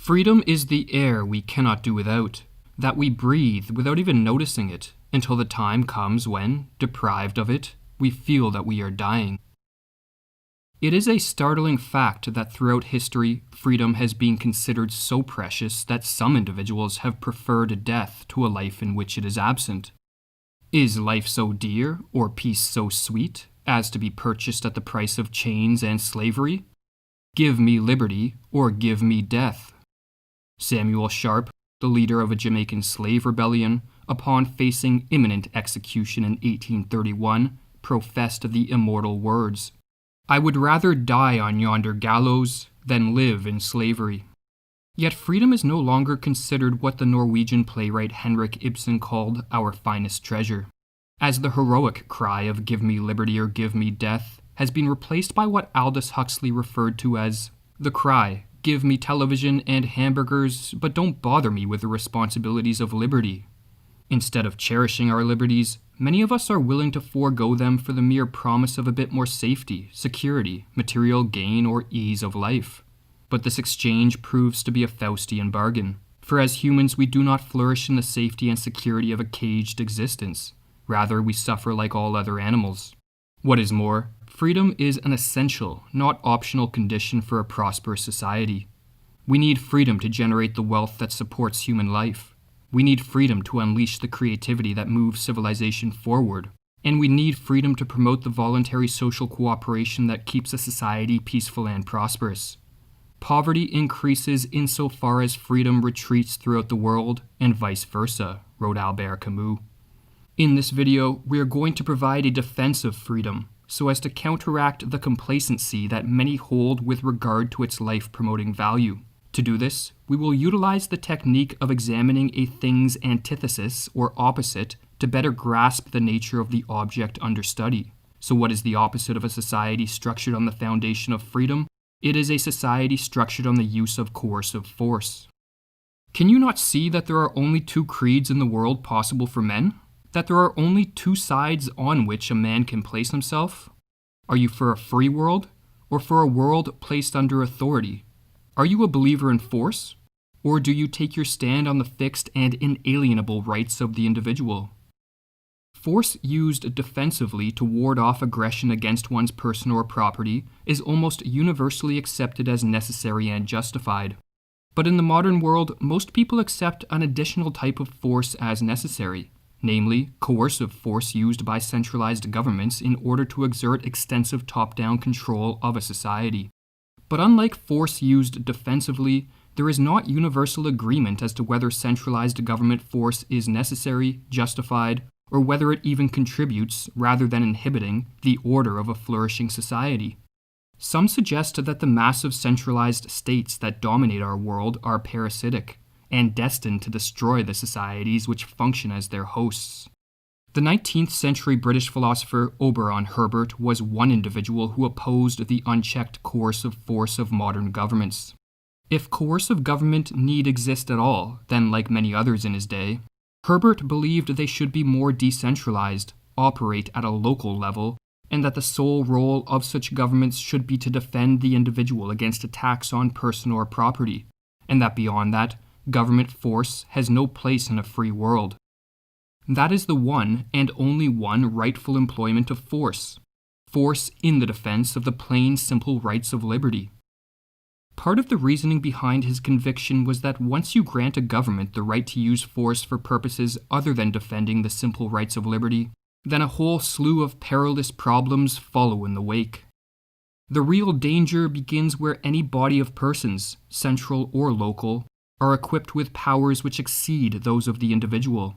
Freedom is the air we cannot do without, that we breathe without even noticing it, until the time comes when, deprived of it, we feel that we are dying. It is a startling fact that throughout history, freedom has been considered so precious that some individuals have preferred death to a life in which it is absent. Is life so dear, or peace so sweet, as to be purchased at the price of chains and slavery? Give me liberty, or give me death. Samuel Sharpe, the leader of a Jamaican slave rebellion, upon facing imminent execution in 1831, professed the immortal words, "I would rather die on yonder gallows than live in slavery." Yet freedom is no longer considered what the Norwegian playwright Henrik Ibsen called our finest treasure, as the heroic cry of "give me liberty or give me death" has been replaced by what Aldous Huxley referred to as the cry, "give me television and hamburgers, but don't bother me with the responsibilities of liberty." Instead of cherishing our liberties, many of us are willing to forego them for the mere promise of a bit more safety, security, material gain, or ease of life. But this exchange proves to be a Faustian bargain, for as humans we do not flourish in the safety and security of a caged existence. Rather, we suffer like all other animals. What is more, freedom is an essential, not optional condition for a prosperous society. We need freedom to generate the wealth that supports human life. We need freedom to unleash the creativity that moves civilization forward. And we need freedom to promote the voluntary social cooperation that keeps a society peaceful and prosperous. Poverty increases insofar as freedom retreats throughout the world, and vice versa, wrote Albert Camus. In this video, we are going to provide a defense of freedom, so as to counteract the complacency that many hold with regard to its life-promoting value. To do this, we will utilize the technique of examining a thing's antithesis or opposite to better grasp the nature of the object under study. So what is the opposite of a society structured on the foundation of freedom? It is a society structured on the use of coercive force. Can you not see that there are only two creeds in the world possible for men? That there are only two sides on which a man can place himself? Are you for a free world, or for a world placed under authority? Are you a believer in force, or do you take your stand on the fixed and inalienable rights of the individual? Force used defensively to ward off aggression against one's person or property is almost universally accepted as necessary and justified. But in the modern world, most people accept an additional type of force as necessary, namely coercive force used by centralized governments in order to exert extensive top-down control of a society. But unlike force used defensively, there is not universal agreement as to whether centralized government force is necessary, justified, or whether it even contributes, rather than inhibiting, the order of a flourishing society. Some suggest that the massive centralized states that dominate our world are parasitic, and destined to destroy the societies which function as their hosts. The 19th century British philosopher Oberon Herbert was one individual who opposed the unchecked coercive force of modern governments. If coercive government need exist at all, then like many others in his day, Herbert believed they should be more decentralized, operate at a local level, and that the sole role of such governments should be to defend the individual against attacks on person or property, and that beyond that, government force has no place in a free world. That is the one and only one rightful employment of force. Force in the defense of the plain, simple rights of liberty. Part of the reasoning behind his conviction was that once you grant a government the right to use force for purposes other than defending the simple rights of liberty, then a whole slew of perilous problems follow in the wake. The real danger begins where any body of persons, central or local, are equipped with powers which exceed those of the individual.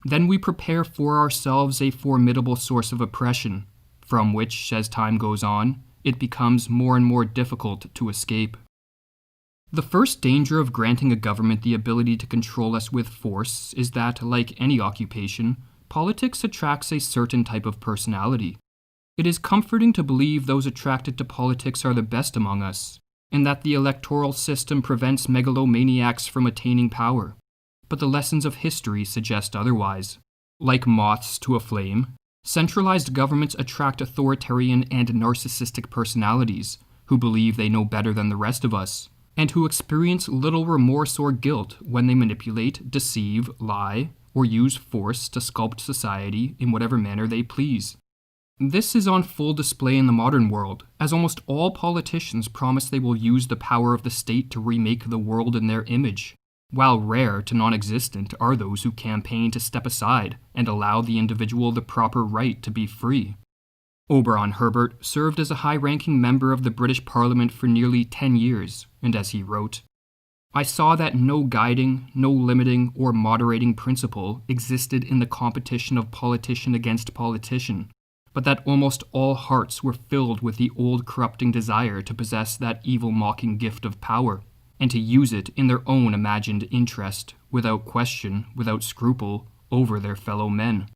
Then we prepare for ourselves a formidable source of oppression, from which, as time goes on, it becomes more and more difficult to escape. The first danger of granting a government the ability to control us with force is that, like any occupation, politics attracts a certain type of personality. It is comforting to believe those attracted to politics are the best among us, and that the electoral system prevents megalomaniacs from attaining power. But the lessons of history suggest otherwise. Like moths to a flame, centralized governments attract authoritarian and narcissistic personalities who believe they know better than the rest of us, and who experience little remorse or guilt when they manipulate, deceive, lie, or use force to sculpt society in whatever manner they please. This is on full display in the modern world, as almost all politicians promise they will use the power of the state to remake the world in their image, while rare to non-existent are those who campaign to step aside and allow the individual the proper right to be free. Oberon Herbert served as a high-ranking member of the British Parliament for nearly 10 years, and as he wrote, "I saw that no guiding, no limiting, or moderating principle existed in the competition of politician against politician, but that almost all hearts were filled with the old corrupting desire to possess that evil mocking gift of power, and to use it in their own imagined interest, without question, without scruple, over their fellow men."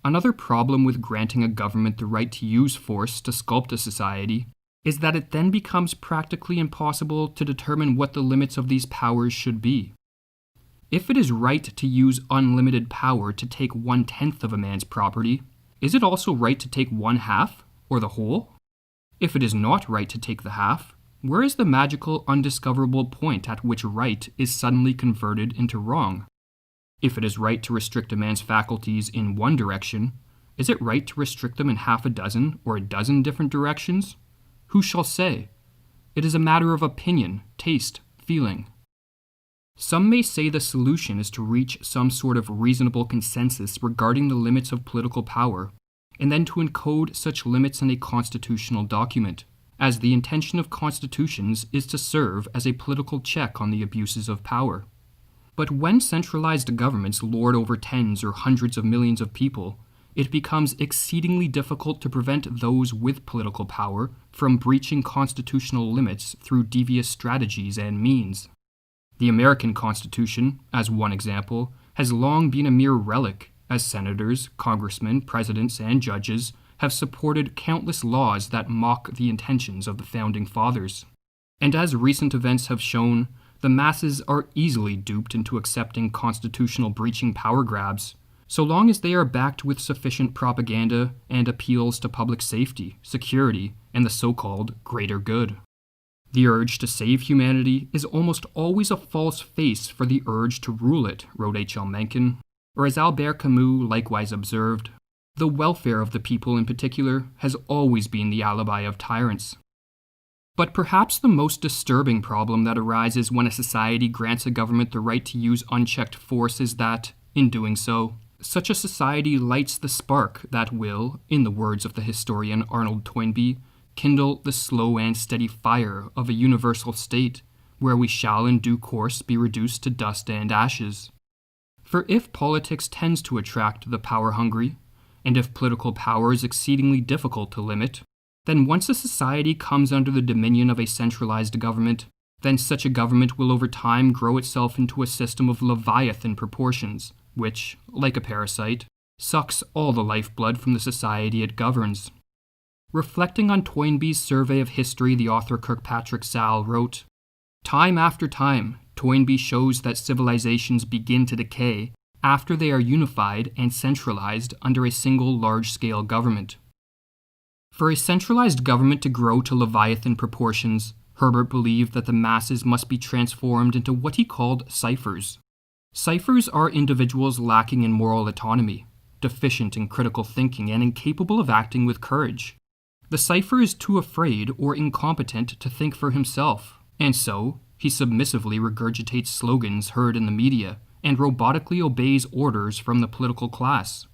Another problem with granting a government the right to use force to sculpt a society is that it then becomes practically impossible to determine what the limits of these powers should be. If it is right to use unlimited power to take 1/10 of a man's property, is it also right to take 1/2, or the whole? If it is not right to take the half, where is the magical, undiscoverable point at which right is suddenly converted into wrong? If it is right to restrict a man's faculties in one direction, is it right to restrict them in half a dozen or a dozen different directions? Who shall say? It is a matter of opinion, taste, feeling. Some may say the solution is to reach some sort of reasonable consensus regarding the limits of political power, and then to encode such limits in a constitutional document, as the intention of constitutions is to serve as a political check on the abuses of power. But when centralized governments lord over tens or hundreds of millions of people, it becomes exceedingly difficult to prevent those with political power from breaching constitutional limits through devious strategies and means. The American Constitution, as one example, has long been a mere relic, as senators, congressmen, presidents, and judges have supported countless laws that mock the intentions of the Founding Fathers. And as recent events have shown, the masses are easily duped into accepting constitutional breaching power grabs, so long as they are backed with sufficient propaganda and appeals to public safety, security, and the so-called greater good. The urge to save humanity is almost always a false face for the urge to rule it, wrote H.L. Mencken, or as Albert Camus likewise observed, the welfare of the people in particular has always been the alibi of tyrants. But perhaps the most disturbing problem that arises when a society grants a government the right to use unchecked force is that, in doing so, such a society lights the spark that will, in the words of the historian Arnold Toynbee, kindle the slow and steady fire of a universal state, where we shall in due course be reduced to dust and ashes. For if politics tends to attract the power-hungry, and if political power is exceedingly difficult to limit, then once a society comes under the dominion of a centralized government, then such a government will over time grow itself into a system of Leviathan proportions, which, like a parasite, sucks all the lifeblood from the society it governs. Reflecting on Toynbee's survey of history, the author Kirkpatrick Sall wrote, "Time after time, Toynbee shows that civilizations begin to decay after they are unified and centralized under a single large-scale government. For a centralized government to grow to Leviathan proportions, Herbert believed that the masses must be transformed into what he called ciphers. Ciphers are individuals lacking in moral autonomy, deficient in critical thinking, and incapable of acting with courage. The cipher is too afraid or incompetent to think for himself, and so he submissively regurgitates slogans heard in the media and robotically obeys orders from the political class.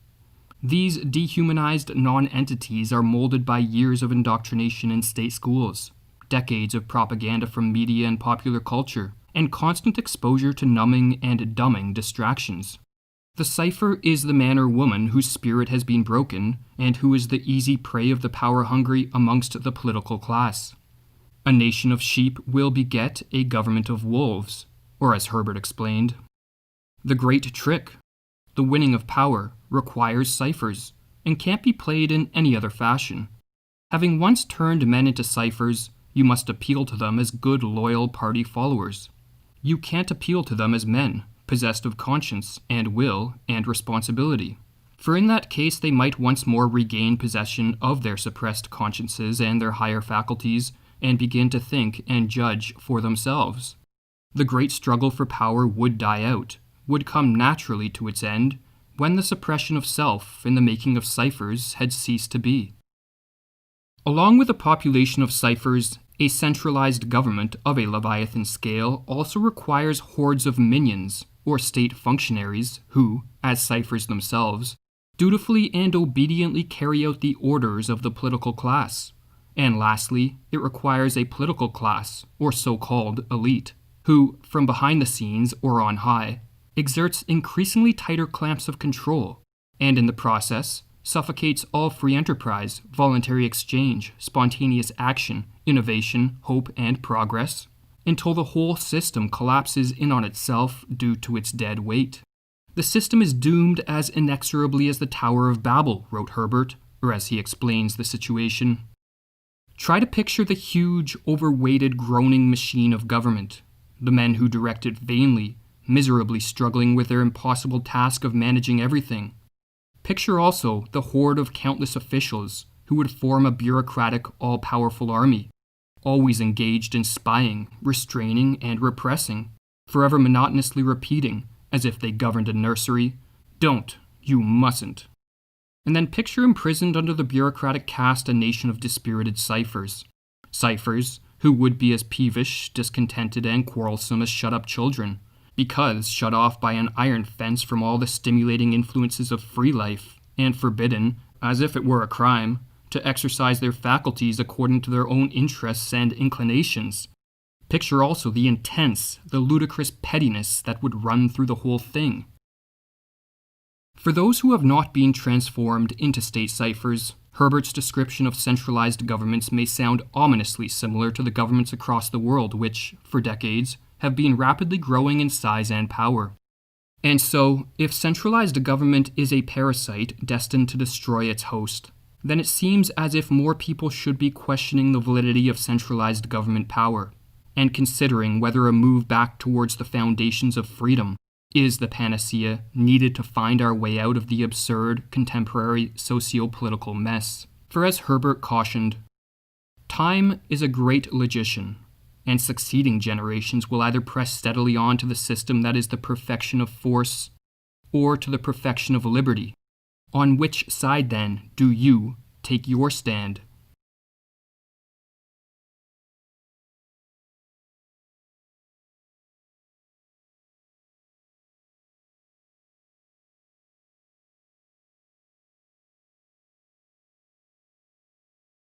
These dehumanized non-entities are molded by years of indoctrination in state schools, decades of propaganda from media and popular culture, and constant exposure to numbing and dumbing distractions. The cipher is the man or woman whose spirit has been broken and who is the easy prey of the power-hungry amongst the political class. A nation of sheep will beget a government of wolves, or as Herbert explained, the great trick, the winning of power, requires ciphers, and can't be played in any other fashion. Having once turned men into ciphers, you must appeal to them as good loyal party followers. You can't appeal to them as men, possessed of conscience and will and responsibility. For in that case they might once more regain possession of their suppressed consciences and their higher faculties, and begin to think and judge for themselves. The great struggle for power would die out, would come naturally to its end, when the suppression of self in the making of ciphers had ceased to be. Along with a population of ciphers, a centralized government of a Leviathan scale also requires hordes of minions, or state functionaries, who, as ciphers themselves, dutifully and obediently carry out the orders of the political class. And lastly, it requires a political class, or so-called elite, who, from behind the scenes or on high, exerts increasingly tighter clamps of control, and in the process, suffocates all free enterprise, voluntary exchange, spontaneous action, innovation, hope, and progress, until the whole system collapses in on itself due to its dead weight. The system is doomed as inexorably as the Tower of Babel, wrote Herbert, or as he explains the situation. Try to picture the huge, overweighted, groaning machine of government, the men who direct it vainly, miserably struggling with their impossible task of managing everything. Picture also the horde of countless officials who would form a bureaucratic, all-powerful army, always engaged in spying, restraining, and repressing, forever monotonously repeating, as if they governed a nursery, "Don't, you mustn't." And then picture imprisoned under the bureaucratic caste a nation of dispirited ciphers. Ciphers who would be as peevish, discontented, and quarrelsome as shut-up children, because shut off by an iron fence from all the stimulating influences of free life, and forbidden, as if it were a crime, to exercise their faculties according to their own interests and inclinations. Picture also the intense, the ludicrous pettiness that would run through the whole thing. For those who have not been transformed into state ciphers, Herbert's description of centralized governments may sound ominously similar to the governments across the world which, for decades, have been rapidly growing in size and power. And so, if centralized government is a parasite destined to destroy its host, then it seems as if more people should be questioning the validity of centralized government power, and considering whether a move back towards the foundations of freedom is the panacea needed to find our way out of the absurd contemporary socio-political mess. For as Herbert cautioned, time is a great logician, and succeeding generations will either press steadily on to the system that is the perfection of force, or to the perfection of liberty. On which side, then, do you take your stand?